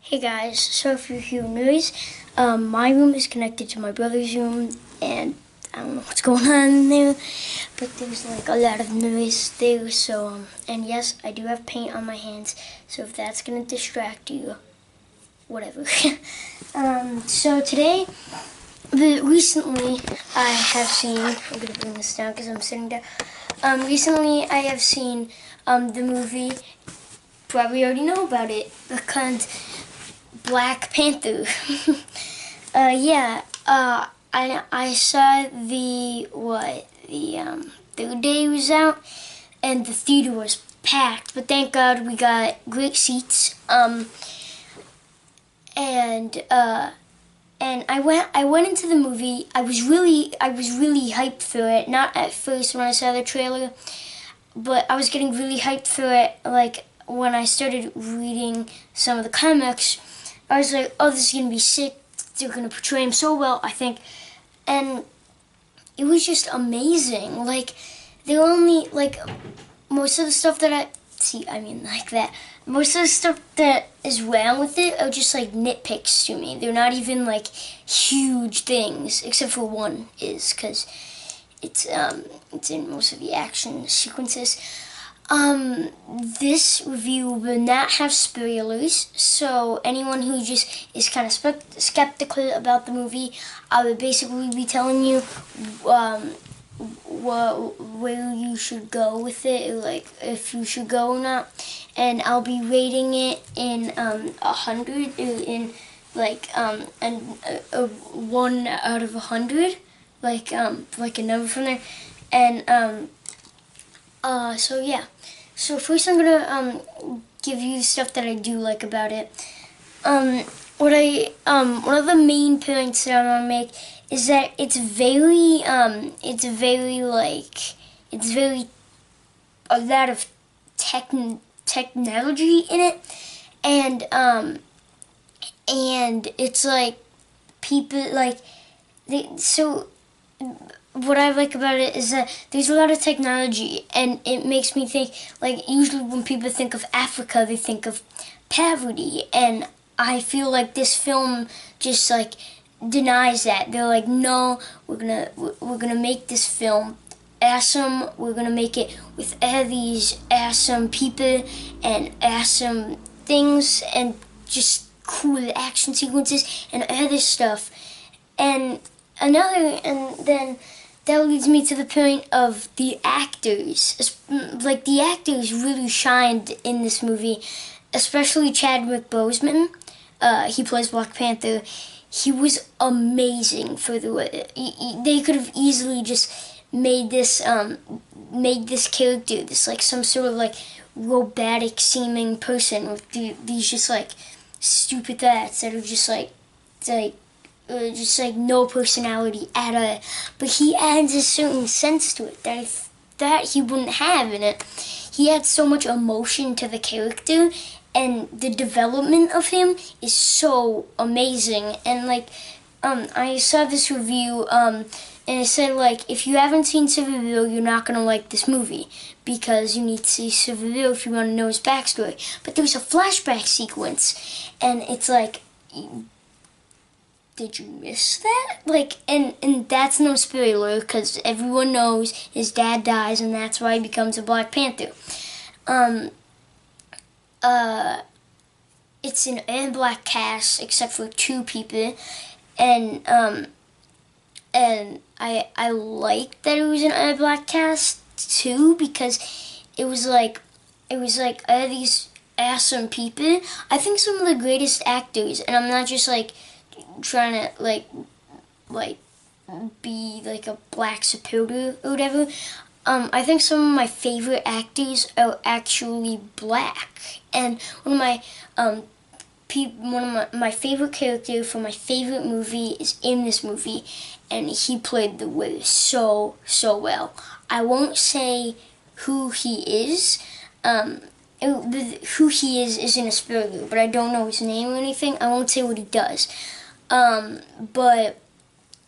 Hey guys, so if you hear noise, my room is connected to my brother's room, and I don't know what's going on in there, but there's like a lot of noise there, so, and yes, I do have paint on my hands, so if that's gonna distract you, whatever. So today, recently I have seen, I'm gonna bring this down because I'm sitting down, recently I have seen the movie, probably already know about it, because Black Panther. I saw the third day it was out, and the theater was packed. But thank God we got great seats. And I went into the movie. I was really hyped for it. Not at first when I saw the trailer, but I was getting really hyped for it. Like when I started reading some of the comics, I was like, oh, this is going to be sick. They're going to portray him so well, I think. And it was just amazing. Like, they're only, like, most of the stuff that most of the stuff that is wrong with it are just, like, nitpicks to me. They're not even, like, huge things, except for one is, because it's in most of the action sequences. This review will not have spoilers, so anyone who just is kind of skeptical about the movie, I will basically be telling you where you should go with it, or like if you should go or not, and I'll be rating it in 100, in like a 1 out of 100, like a number from there, and so yeah. So first I'm gonna give you stuff that I do like about it. One of the main points that I want to make is that it's very a lot of technology in it, and it's like people like what I like about it is that there's a lot of technology, and it makes me think, like, usually when people think of Africa, they think of poverty, and I feel like this film just, like, denies that. They're like, no, we're gonna make this film awesome. We're gonna make it with all these awesome people and awesome things and just cool action sequences and all this stuff. And then that leads me to the point of the actors. Like, the actors really shined in this movie, especially Chadwick Boseman. He plays Black Panther. He was amazing for the way. They could have easily just made this character, this like some sort of like robotic seeming person with these just like stupid thoughts that are just like no personality at all. But he adds a certain sense to it that he wouldn't have in it. He adds so much emotion to the character, and the development of him is so amazing. And like, I saw this review, and it said like, if you haven't seen Civil War, you're not gonna like this movie because you need to see Civil War if you want to know his backstory. But there's a flashback sequence, and it's like, did you miss that? Like, and that's no spoiler because everyone knows his dad dies, and that's why he becomes a Black Panther. It's an all-black cast except for 2 people, and I like that it was an all-black cast too, because it was like all these awesome people. I think some of the greatest actors, and I'm not just like trying to like be like a black supporter or whatever. I think some of my favorite actors are actually black, and one of my favorite characters from my favorite movie is in this movie, and he played the role so well. I won't say who he is. Who he is isn't a spoiler, but I don't know his name or anything. I won't say what he does. But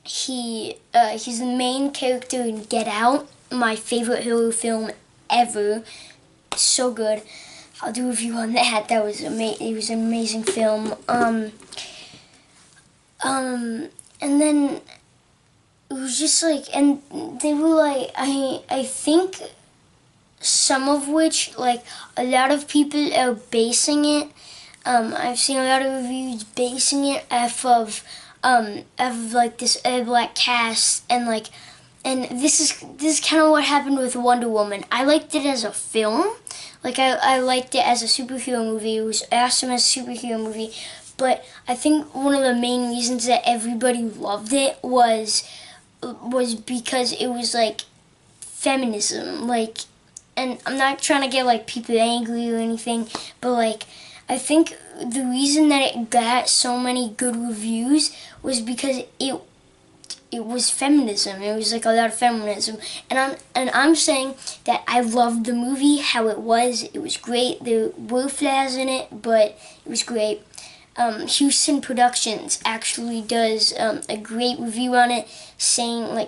he's the main character in Get Out, my favorite horror film ever. So good. I'll do a review on that. That was it was an amazing film. And then it was just like, and they were like, I think some of which, like, a lot of people are basing it. I've seen a lot of reviews basing it off of like this black cast, and like, and this is kind of what happened with Wonder Woman. I liked it as a film, like I liked it as a superhero movie. It was awesome as a superhero movie, but I think one of the main reasons that everybody loved it was because it was like feminism, like, and I'm not trying to get like people angry or anything, but like, I think the reason that it got so many good reviews was because it was feminism. It was like a lot of feminism, and I'm saying that I loved the movie how it was. It was great. There were flaws in it, but it was great. Houston Productions actually does a great review on it,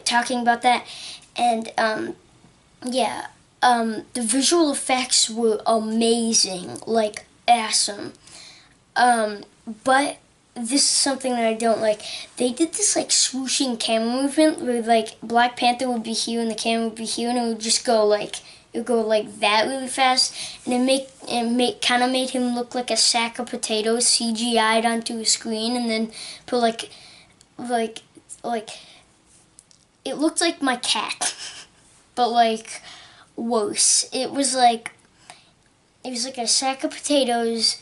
talking about that, and yeah, the visual effects were amazing, like awesome. But this is something that I don't like. They did this like swooshing camera movement where like Black Panther would be here and the camera would be here, and it would just go like that really fast, and it kind of made him look like a sack of potatoes CGI'd onto a screen, and then put like it looked like my cat, but like worse. It was like a sack of potatoes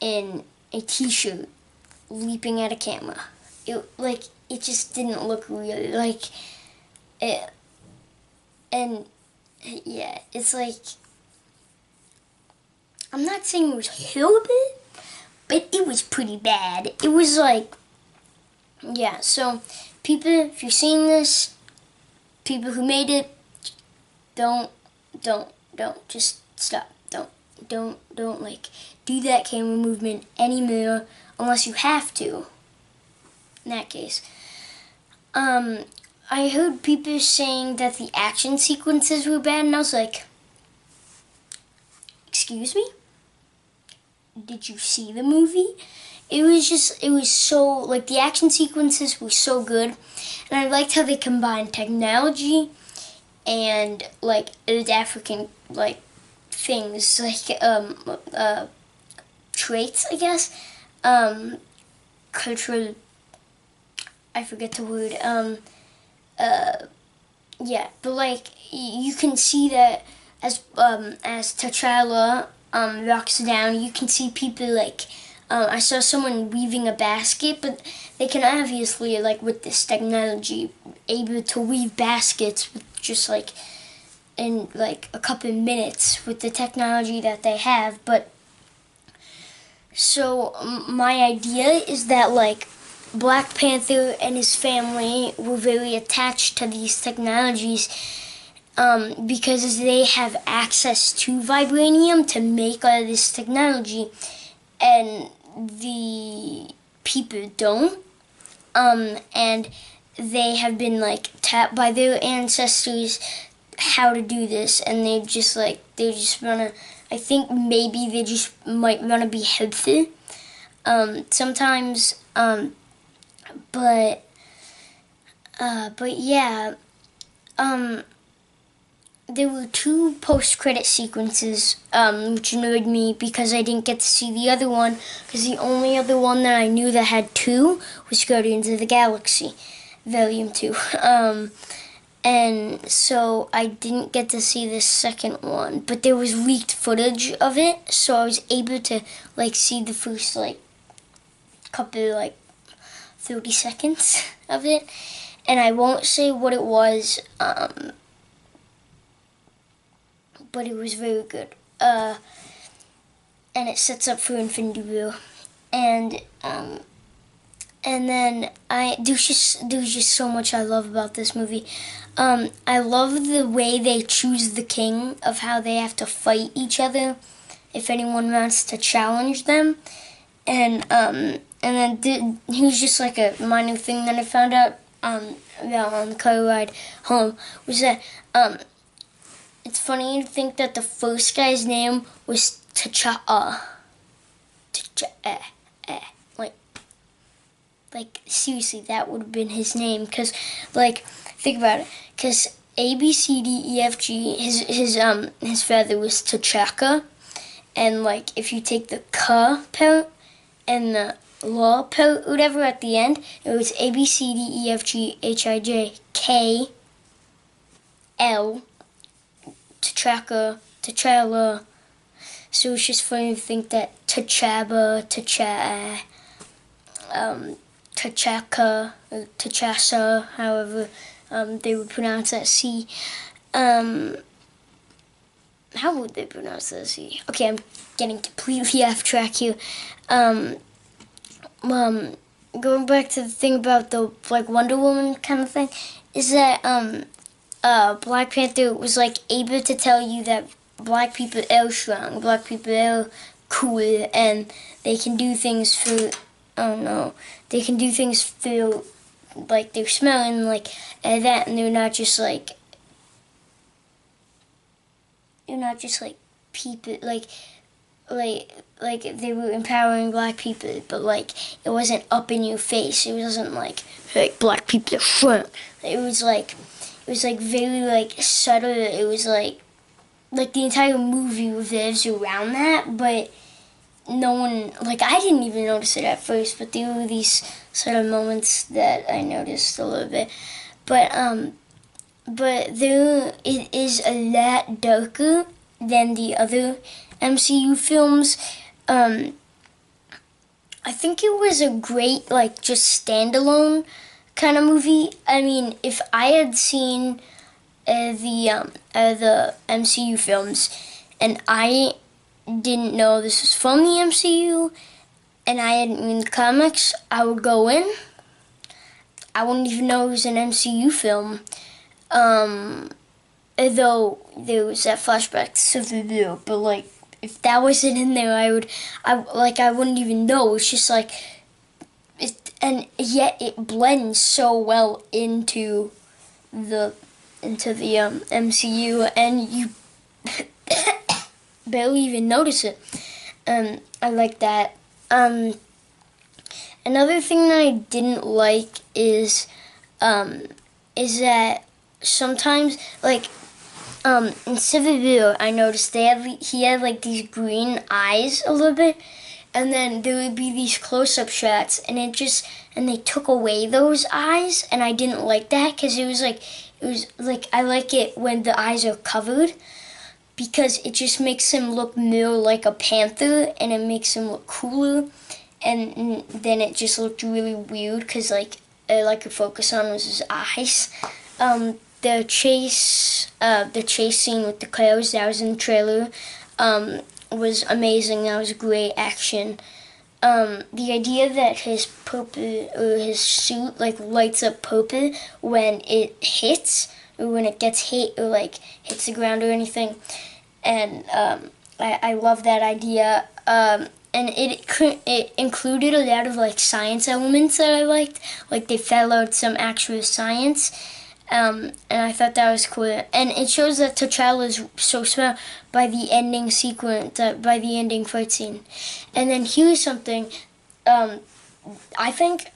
in a t-shirt leaping at a camera. It just didn't look real, like it, and yeah, it's like, I'm not saying it was horrible, but it was pretty bad. It was like, yeah, so people, if you're seeing this, people who made it, don't, just stop. Don't like do that camera movement anymore unless you have to. In that case, I heard people saying that the action sequences were bad, and I was like, excuse me? Did you see the movie? It was so, like, the action sequences were so good, and I liked how they combined technology and, like, Earth African, like, things, like, traits, I guess, cultural, I forget the word, yeah, but like, you can see that as T'Challa, walks down, you can see people like, I saw someone weaving a basket, but they can obviously, like, with this technology, able to weave baskets with just like, in like a couple minutes with the technology that they have. But so my idea is that like Black Panther and his family were very attached to these technologies because they have access to vibranium to make all this technology, and the people don't, and they have been like taught by their ancestors how to do this, and they just wanna, I think maybe they just might wanna be helpful sometimes, but yeah, there were 2 post-credit sequences, which annoyed me because I didn't get to see the other one, because the only other one that I knew that had 2 was Guardians of the Galaxy, Volume 2. And so I didn't get to see the second one, but there was leaked footage of it, so I was able to like see the first like couple, like 30 seconds of it, and I won't say what it was, but it was very good, and it sets up for Infinity War, and then there's just so much I love about this movie. I love the way they choose the king, of how they have to fight each other if anyone wants to challenge them, and then here's just like a minor thing that I found out on the car ride home, was that it's funny to think that the first guy's name was T'Challa. Like, seriously, that would have been his name. Cause, like, think about it. Cause A B C D E F G, his father was T'Chaka, and like, if you take the K part and the L part, whatever at the end, it was A B C D E F G H I J K L T'Chaka, T'Challa. So it's just funny to think that T'Chaba, T'Chaka, T'Chassa, however they would pronounce that C. How would they pronounce that C? Okay, I'm getting completely off track here. Going back to the thing about the like Wonder Woman kind of thing, is that Black Panther was like able to tell you that Black people are strong, Black people are cool, and they can do things for, they can do things for, like, they're smelling like that, and they're not just like people, like they were empowering Black people, but like it wasn't up in your face. It wasn't like Black people are strong. It was like very like subtle. It was like the entire movie revolves around that, but no one, like, I didn't even notice it at first, but there were these sort of moments that I noticed a little bit. But there, it is a lot darker than the other MCU films. I think it was a great, like, just standalone kind of movie. I mean, if I had seen the MCU films, and I didn't know this was from the MCU, and I hadn't read the comics, I would go in. I wouldn't even know it was an MCU film. Though there was that flashback to Civil War, but like if that wasn't in there, I wouldn't even know. It's just like and yet it blends so well into the MCU, and you barely even notice it. I like that. Another thing that I didn't like is that sometimes, like, in Civil War, I noticed he had like these green eyes a little bit, and then there would be these close-up shots, and they took away those eyes, and I didn't like that, because it was like I like it when the eyes are covered, because it just makes him look more like a panther, and it makes him look cooler, and then it just looked really weird, because like all I could focus on was his eyes. The chase scene with the cars that was in the trailer was amazing. That was great action. The idea that his purple, or his suit, like lights up purple when it hits, or when it gets hit, or like hits the ground or anything, and I love that idea. And it included a lot of like science elements that I liked. Like they followed some actual science. And I thought that was cool. And it shows that T'Challa is so smart by the ending sequence, by the ending fight scene. And then here's something. I think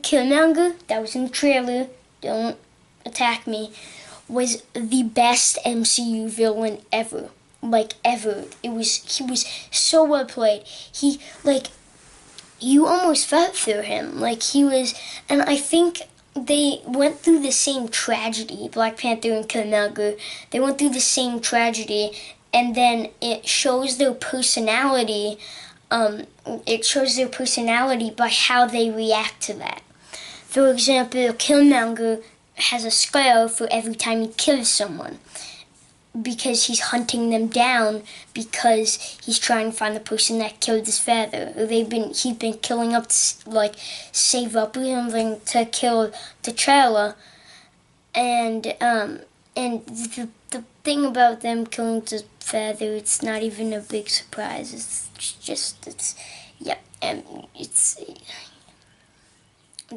Killmonger, that was in the trailer, don't attack me, was the best MCU villain ever. Like, ever. He was so well played. He, like, you almost felt for him. Like, he was, and I think they went through the same tragedy, Black Panther and Killmonger. They went through the same tragedy, and then it shows their personality. It shows their personality by how they react to that. For example, Killmonger has a scar for every time he kills someone, because he's hunting them down, because he's trying to find the person that killed his father. He's been killing up to, like, save up something to kill T'Challa, and the thing about them killing his father, it's not even a big surprise.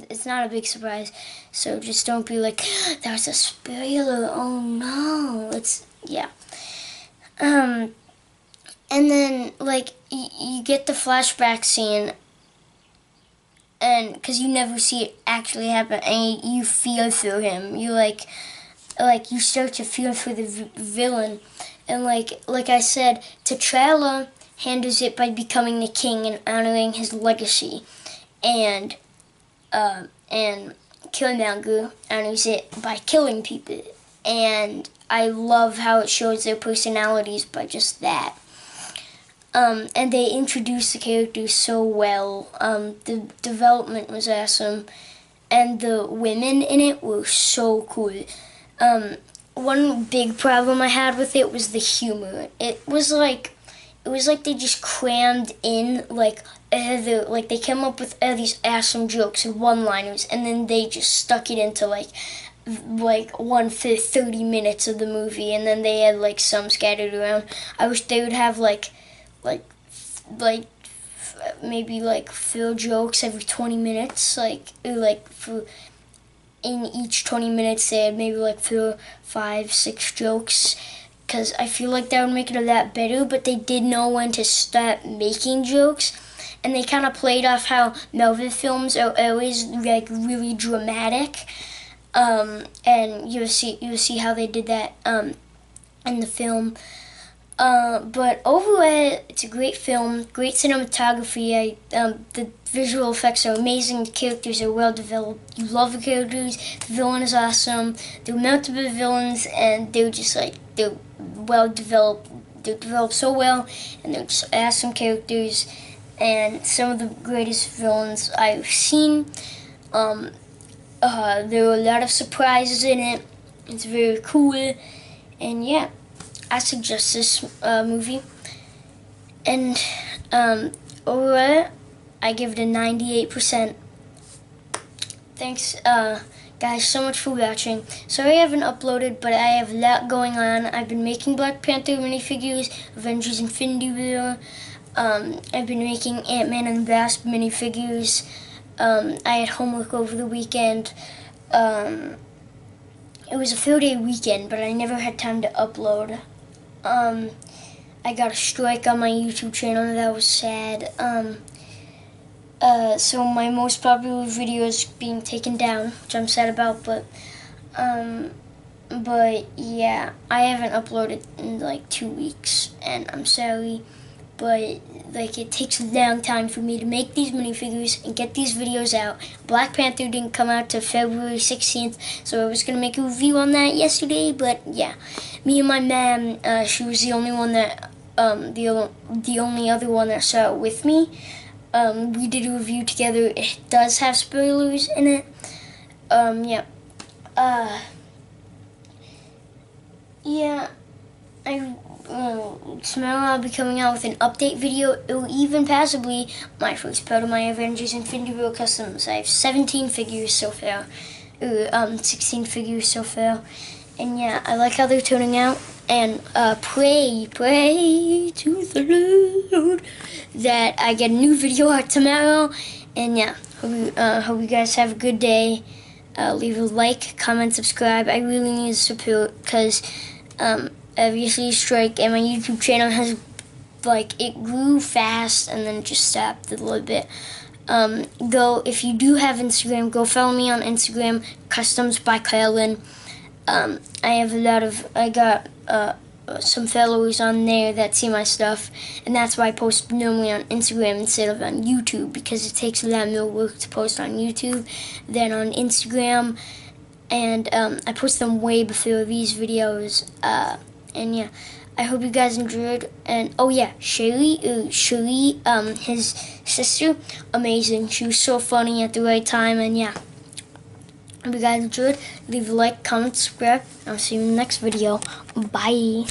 It's not a big surprise. So just don't be like, that was a spoiler. Oh no! And then, like, you get the flashback scene, and because you never see it actually happen, and you feel through him. You you start to feel for the villain, and like I said, T'Challa handles it by becoming the king and honoring his legacy, and Killmonger honors it by killing people. And I love how it shows their personalities by just that. And they introduced the characters so well. The development was awesome, and the women in it were so cool. One big problem I had with it was the humor. It was like they just crammed in they came up with all these awesome jokes and one-liners, and then they just stuck it into like 30 minutes of the movie, and then they had some scattered around. I wish they would have maybe fill jokes every 20 minutes, for in each 20 minutes they had maybe 4, 5, 6 jokes, because I feel like that would make it a lot better. But they did know when to stop making jokes, and they kind of played off how Marvel films are always really dramatic, and you'll see how they did that in the film. But overall, it's a great film, great cinematography. The visual effects are amazing. The characters are well developed. You love the characters. The villain is awesome. There were multiple villains, and they're well developed. They're developed so well, and they're just awesome characters, and some of the greatest villains I've seen. There were a lot of surprises in it. It's very cool, and yeah. I suggest this movie, and overall, I give it a 98%. Thanks, guys, so much for watching. Sorry I haven't uploaded, but I have a lot going on. I've been making Black Panther minifigures, Avengers Infinity War. I've been making Ant-Man and the Wasp minifigures. I had homework over the weekend. It was a 4-day weekend, but I never had time to upload. I got a strike on my YouTube channel, and that was sad. So my most popular video is being taken down, which I'm sad about, but yeah, I haven't uploaded in 2 weeks, and I'm sorry, but it takes a long time for me to make these minifigures and get these videos out. Black Panther didn't come out till February 16th, so I was gonna make a review on that yesterday, but yeah. Me and my mom, she was the only one that, the only other one that saw it with me. We did a review together. It does have spoilers in it. Yeah. Yeah. Tomorrow I'll be coming out with an update video. It will even possibly my first part of my Avengers Infinity War customs. I have 17 figures so far. 16 figures so far. And yeah, I like how they're turning out. And pray to the Lord that I get a new video out tomorrow. And yeah, hope you guys have a good day. Leave a like, comment, subscribe. I really need the support, because obviously strike, and my YouTube channel has it grew fast and then it just stopped a little bit. If you do have Instagram, go follow me on Instagram, Customs by Carlin. I got some followers on there that see my stuff, and that's why I post normally on Instagram instead of on YouTube, because it takes a lot more work to post on YouTube than on Instagram, and I post them way before these videos, and yeah, I hope you guys enjoyed. And oh yeah, Sherry, his sister, amazing. She was so funny at the right time, and yeah. Hope you guys enjoyed. Leave a like, comment, subscribe. I'll see you in the next video. Bye.